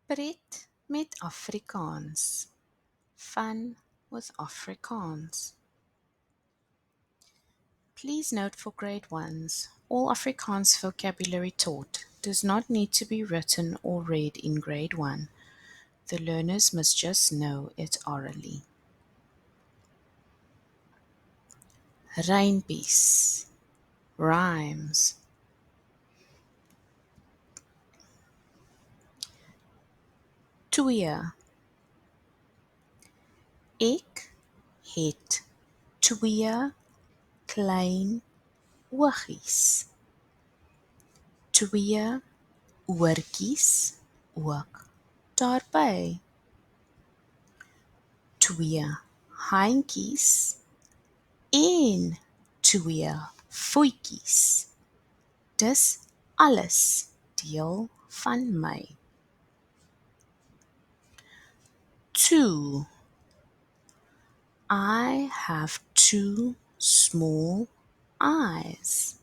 Pret met Afrikaans. Fun with Afrikaans. Please note for grade 1s, all Afrikaans vocabulary taught does not need to be written or read in grade 1. The learners must just know it orally. Rympies. Rhymes. Twee. Ek het twee klein oogies. Twee oortjies ook daarby. Twee handjies en twee voetjies. Dis alles deel van my. 2. I have two small eyes.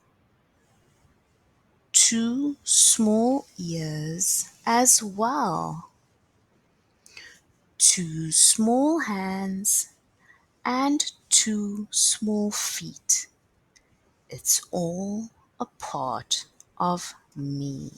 Two small ears as well. Two small hands and two small feet. It's all a part of me.